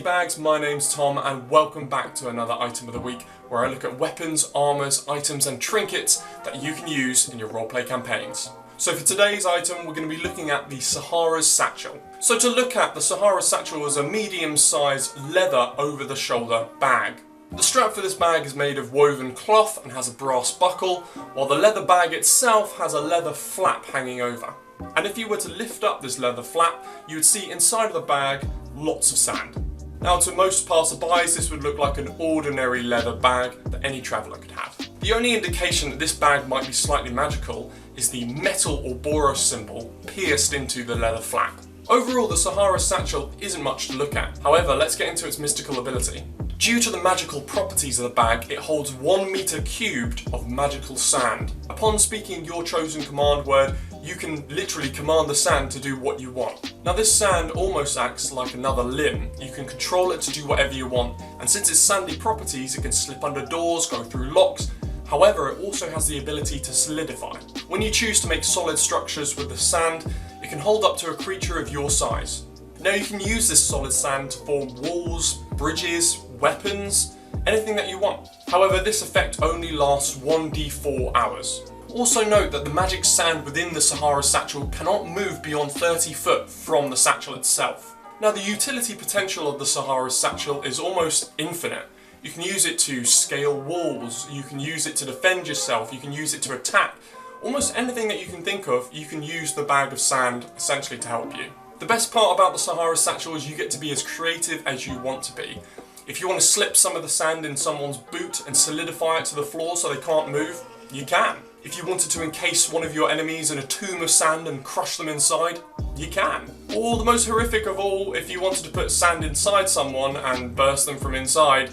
Bags, my name's Tom and welcome back to another item of the week where I look at weapons, armours, items and trinkets that you can use in your roleplay campaigns. So for today's item we're going to be looking at the Sahara's Satchel. So to look at, the Sahara's Satchel is a medium-sized leather over-the-shoulder bag. The strap for this bag is made of woven cloth and has a brass buckle, while the leather bag itself has a leather flap hanging over. And if you were to lift up this leather flap, you would see inside of the bag lots of sand. Now to most passerbys this would look like an ordinary leather bag that any traveller could have. The only indication that this bag might be slightly magical is the metal Ouroboros symbol pierced into the leather flap. Overall, the Sahara's Satchel isn't much to look at. However, let's get into its mystical ability. Due to the magical properties of the bag, it holds 1 meter cubed of magical sand. Upon speaking your chosen command word, you can literally command the sand to do what you want. Now this sand almost acts like another limb. You can control it to do whatever you want, and since its sandy properties, it can slip under doors, go through locks. However, it also has the ability to solidify. When you choose to make solid structures with the sand, it can hold up to a creature of your size. Now you can use this solid sand to form walls, bridges, weapons, anything that you want. However, this effect only lasts 1d4 hours. Also note that the magic sand within the Sahara's Satchel cannot move beyond 30 foot from the satchel itself. Now the utility potential of the Sahara's Satchel is almost infinite. You can use it to scale walls, you can use it to defend yourself, you can use it to attack. Almost anything that you can think of, you can use the bag of sand essentially to help you. The best part about the Sahara's Satchel is you get to be as creative as you want to be. If you want to slip some of the sand in someone's boot and solidify it to the floor so they can't move, you can. If you wanted to encase one of your enemies in a tomb of sand and crush them inside, you can. Or the most horrific of all, if you wanted to put sand inside someone and burst them from inside,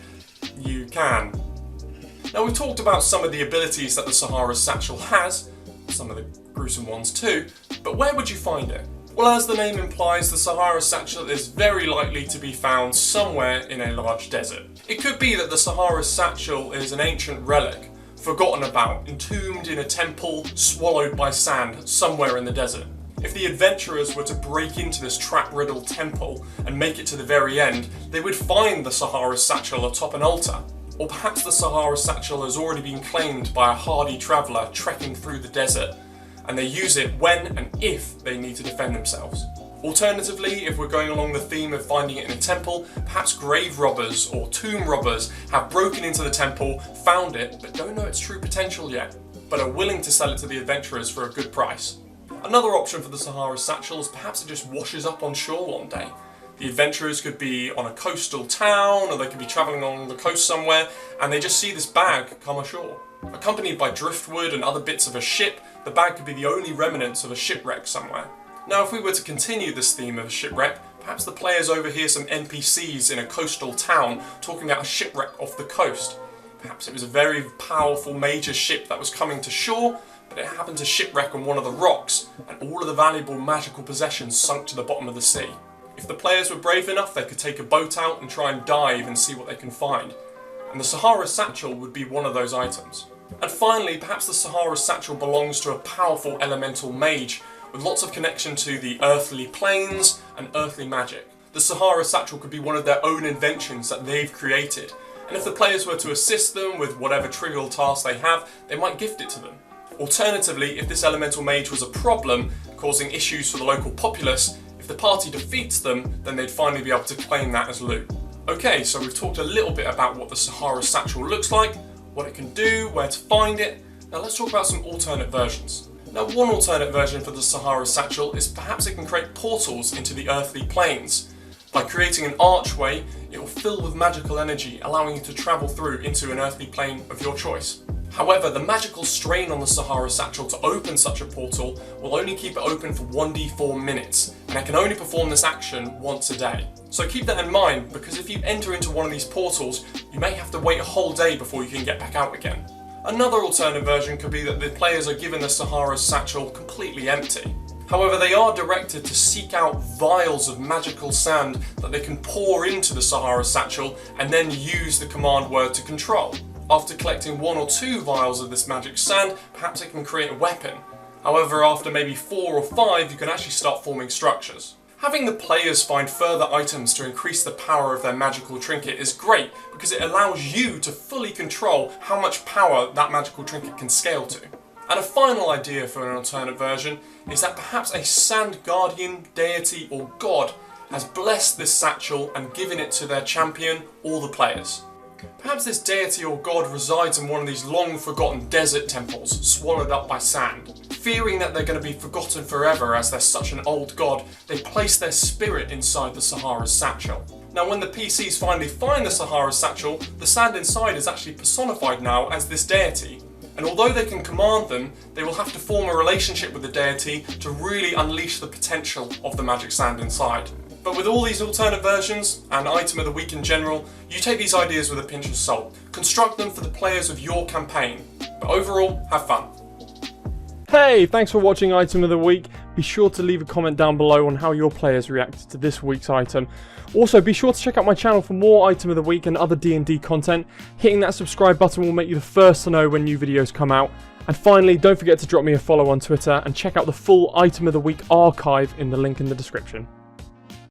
you can. Now we've talked about some of the abilities that the Sahara's Satchel has, some of the gruesome ones too, but where would you find it? Well, as the name implies, the Sahara's Satchel is very likely to be found somewhere in a large desert. It could be that the Sahara's Satchel is an ancient relic, forgotten about, entombed in a temple, swallowed by sand somewhere in the desert. If the adventurers were to break into this trap-riddled temple and make it to the very end, they would find the Sahara's Satchel atop an altar. Or perhaps the Sahara's Satchel has already been claimed by a hardy traveller trekking through the desert, and they use it when and if they need to defend themselves. Alternatively, if we're going along the theme of finding it in a temple, perhaps grave robbers or tomb robbers have broken into the temple, found it, but don't know its true potential yet, but are willing to sell it to the adventurers for a good price. Another option for the Sahara's Satchel is perhaps it just washes up on shore one day. The adventurers could be on a coastal town, or they could be travelling along the coast somewhere, and they just see this bag come ashore. Accompanied by driftwood and other bits of a ship, the bag could be the only remnants of a shipwreck somewhere. Now if we were to continue this theme of a shipwreck, perhaps the players overhear some NPCs in a coastal town talking about a shipwreck off the coast. Perhaps it was a very powerful major ship that was coming to shore, but it happened to shipwreck on one of the rocks, and all of the valuable magical possessions sunk to the bottom of the sea. If the players were brave enough, they could take a boat out and try and dive and see what they can find. And the Sahara's Satchel would be one of those items. And finally, perhaps the Sahara's Satchel belongs to a powerful elemental mage with lots of connection to the earthly planes and earthly magic. The Sahara's Satchel could be one of their own inventions that they've created, and if the players were to assist them with whatever trivial task they have, they might gift it to them. Alternatively, if this elemental mage was a problem, causing issues for the local populace, if the party defeats them, then they'd finally be able to claim that as loot. Okay, so we've talked a little bit about what the Sahara's Satchel looks like, what it can do, where to find it. Now let's talk about some alternate versions. Now one alternate version for the Sahara's Satchel is perhaps it can create portals into the earthly planes. By creating an archway, it will fill with magical energy, allowing you to travel through into an earthly plane of your choice. However, the magical strain on the Sahara's Satchel to open such a portal will only keep it open for 1d4 minutes, and it can only perform this action once a day. So keep that in mind, because if you enter into one of these portals, you may have to wait a whole day before you can get back out again. Another alternate version could be that the players are given the Sahara's Satchel completely empty. However, they are directed to seek out vials of magical sand that they can pour into the Sahara's Satchel and then use the command word to control. After collecting 1 or 2 vials of this magic sand, perhaps it can create a weapon. However, after maybe 4 or 5, you can actually start forming structures. Having the players find further items to increase the power of their magical trinket is great because it allows you to fully control how much power that magical trinket can scale to. And a final idea for an alternate version is that perhaps a sand guardian, deity or god has blessed this satchel and given it to their champion or the players. Perhaps this deity or god resides in one of these long forgotten desert temples swallowed up by sand. Fearing that they're going to be forgotten forever as they're such an old god, they place their spirit inside the Sahara's satchel. Now when the PCs finally find the Sahara's satchel, the sand inside is actually personified now as this deity. And although they can command them, they will have to form a relationship with the deity to really unleash the potential of the magic sand inside. But with all these alternate versions, and Item of the Week in general, you take these ideas with a pinch of salt. Construct them for the players of your campaign. But overall, have fun. Hey, thanks for watching Item of the Week. Be sure to leave a comment down below on how your players reacted to this week's item. Also, be sure to check out my channel for more Item of the Week and other D&D content. Hitting that subscribe button will make you the first to know when new videos come out. And finally, don't forget to drop me a follow on Twitter and check out the full Item of the Week archive in the link in the description.